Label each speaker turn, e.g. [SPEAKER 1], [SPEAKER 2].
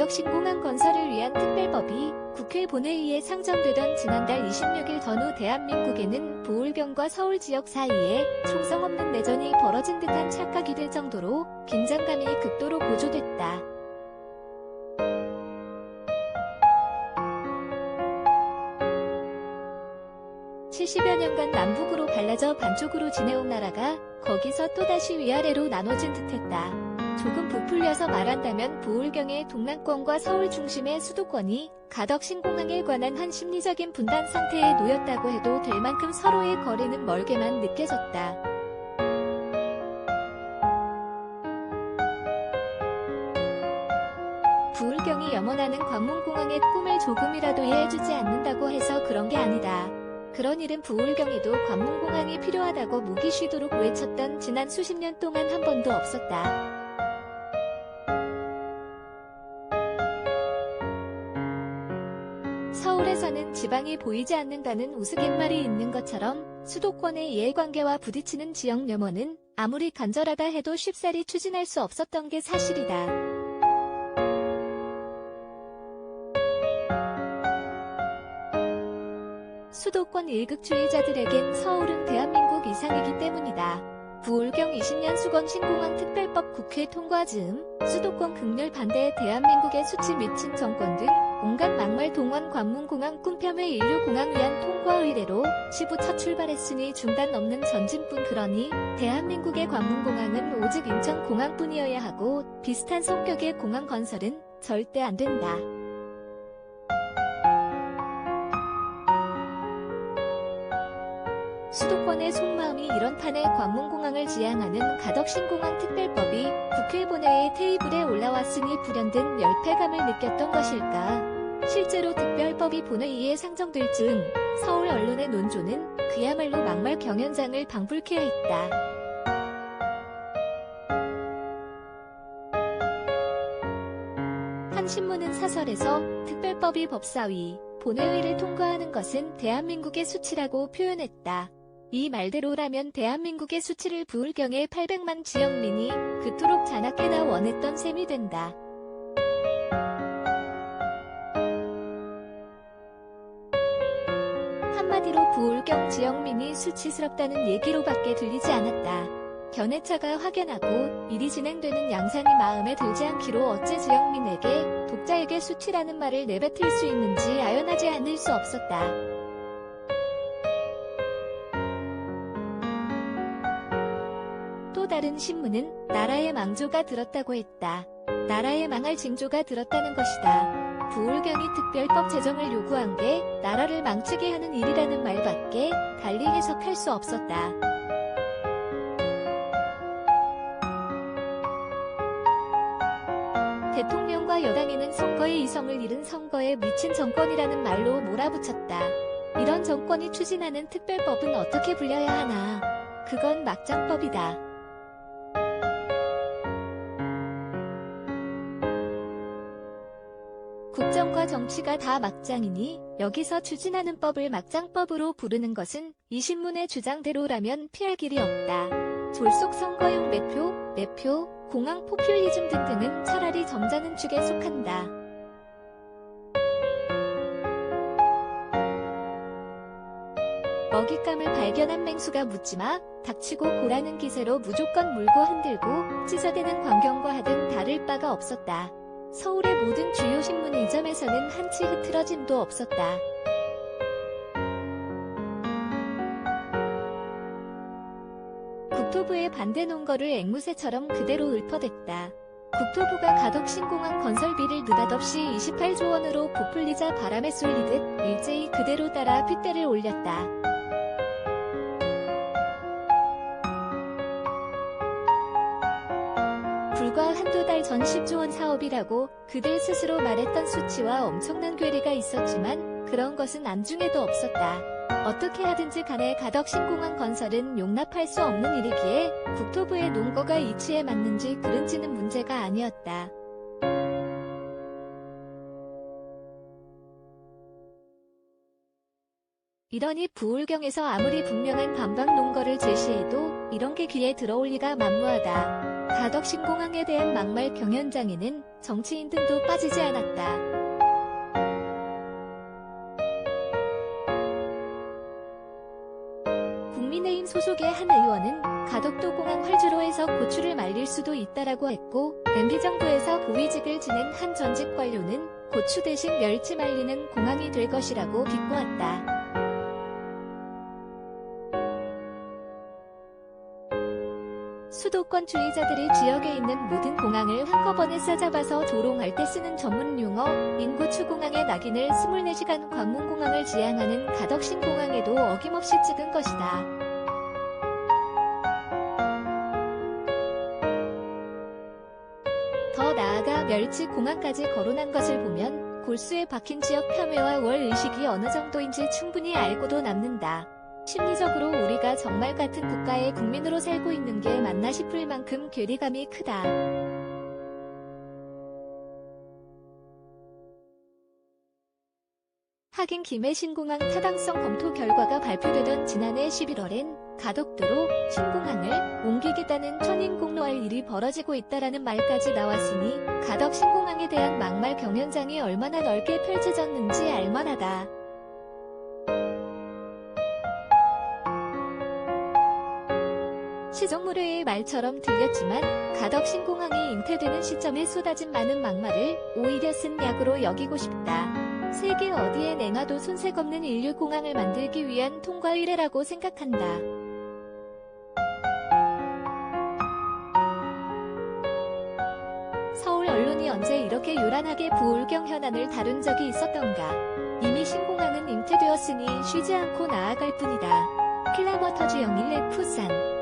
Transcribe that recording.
[SPEAKER 1] 가덕신공항 건설을 위한 특별법이 국회 본회의에 상정되던 지난달 26일 전후 대한민국에는 부울경과 서울 지역 사이에 총성 없는 내전이 벌어진 듯한 착각이 들 정도로 긴장감이 극도로 고조됐다. (70여) 년간 남북으로 갈라져 반쪽으로 지내온 나라가 거기서 또다시 위아래로 나눠진 듯했다. 조금 부풀려서 말한다면 부울경의 동남권과 서울 중심의 수도권이 가덕신공항에 관한 한 심리적인 분단 상태에 놓였다고 해도 될 만큼 서로의 거리는 멀게만 느껴졌다. 부울경이 염원하는 관문공항의 꿈을 조금이라도 이해해주지 않는다고 해서 그런 게 아니다. 그런 일은 부울경에도 관문공항이 필요하다고 목이 쉬도록 외쳤던 지난 수십 년 동안 한 번도 없었다. 서울에서는 지방이 보이지 않는다는 우스갯말이 있는 것처럼 수도권의 이해관계와 부딪히는 지역 염원은 아무리 간절하다 해도 쉽사리 추진할 수 없었던 게 사실이다. 수도권 일극주의자들에겐 서울은 대한민국 이상이기 때문이다. 부울경 20년 수건신공항 특별법 국회 통과 즈음 수도권 극렬 반대에 대한민국의 수치 미친 정권 등 온갖 막말 동원 관문공항 꿈편의 인류공항 위한 통과 의례로 시부 첫 출발했으니 중단 없는 전진뿐. 그러니 대한민국의 관문공항은 오직 인천공항뿐이어야 하고 비슷한 성격의 공항 건설은 절대 안 된다. 수도권의 속마음이 이런 판에 관문공항을 지향하는 가덕신공항 특별법이 국회 본회의 테이블에 올라왔으니 불현듯 열패감을 느꼈던 것일까. 실제로 특별법이 본회의에 상정될 즈음 서울 언론의 논조는 그야말로 막말 경연장을 방불케 했다. 한 신문은 사설에서 특별법이 법사위, 본회의를 통과하는 것은 대한민국의 수치라고 표현했다. 이 말대로라면 대한민국의 수치를 부울경의 800만 지역민이 그토록 자나깨나 원했던 셈이 된다. 한마디로 부울경 지역민이 수치스럽다는 얘기로밖에 들리지 않았다. 견해차가 확연하고 일이 진행되는 양상이 마음에 들지 않기로 어째 지역민에게 독자에게 수치라는 말을 내뱉을 수 있는지 아연하지 않을 수 없었다. 또 다른 신문은 나라의 망조가 들었다고 했다. 나라의 망할 징조가 들었다는 것이다. 부울경이 특별법 제정을 요구한 게 나라를 망치게 하는 일이라는 말밖에 달리 해석할 수 없었다. 대통령과 여당에는 선거의 이성을 잃은 선거에 미친 정권이라는 말로 몰아붙였다. 이런 정권이 추진하는 특별법은 어떻게 불려야 하나. 그건 막장법이다. 국정과 정치가 다 막장이니 여기서 추진하는 법을 막장법으로 부르는 것은 이 신문의 주장대로라면 피할 길이 없다. 졸속 선거용 매표, 공항 포퓰리즘 등등은 차라리 점잖은 축에 속한다. 먹잇감을 발견한 맹수가 묻지마, 닥치고 보라는 기세로 무조건 물고 흔들고 찢어대는 광경과 하등 다를 바가 없었다. 서울의 모든 주요 신문 이 점에서는 한치 흐트러짐도 없었다. 국토부의 반대 논거를 앵무새처럼 그대로 읊어댔다. 국토부가 가덕신공항 건설비를 느닷없이 28조 원으로 부풀리자 바람에 쏠리듯 일제히 그대로 따라 핏대를 올렸다. 불과 한두 달 전 10조 원 사업이라고 그들 스스로 말했던 수치와 엄청난 괴리가 있었지만 그런 것은 안중에도 없었다. 어떻게 하든지 간에 가덕신공항 건설은 용납할 수 없는 일이기에 국토부의 논거가 이치에 맞는지 그른지는 문제가 아니었다. 이러니 부울경에서 아무리 분명한 반박 논거를 제시해도 이런 게 귀에 들어올 리가 만무하다. 가덕신공항에 대한 막말 경연장에는 정치인 등도 빠지지 않았다. 국민의힘 소속의 한 의원은 가덕도 공항 활주로에서 고추를 말릴 수도 있다라고 했고, MB정부에서 고위직을 지낸 한 전직 관료는 고추 대신 멸치 말리는 공항이 될 것이라고 비꼬았다. 수도권주의자들이 지역에 있는 모든 공항을 한꺼번에 싸잡아서 조롱할 때 쓰는 전문 용어, 인구 추공항의 낙인을 24시간 관문공항을 지향하는 가덕신공항에도 어김없이 찍은 것이다. 더 나아가 멸치공항까지 거론한 것을 보면 골수에 박힌 지역 폄훼와 월의식이 어느 정도인지 충분히 알고도 남는다. 심리적으로 우리가 정말 같은 국가의 국민으로 살고 있는 게 맞나 싶을 만큼 괴리감이 크다. 하긴 김해 신공항 타당성 검토 결과가 발표되던 지난해 11월엔 가덕도로 신공항을 옮기겠다는 천인공노할 일이 벌어지고 있다라는 말까지 나왔으니 가덕 신공항에 대한 막말 경연장이 얼마나 넓게 펼쳐졌는지 알만하다. 시정무뢰의 말처럼 들렸지만 가덕 신공항이 잉태되는 시점에 쏟아진 많은 막말을 오히려 쓴 약으로 여기고 싶다. 세계 어디에 내놔도 손색 없는 인류공항을 만들기 위한 통과 의례라고 생각한다. 서울 언론이 언제 이렇게 요란하게 부울경 현안을 다룬 적이 있었던가. 이미 신공항은 잉태되었으니 쉬지 않고 나아갈 뿐이다. 클라머터즈 011 부산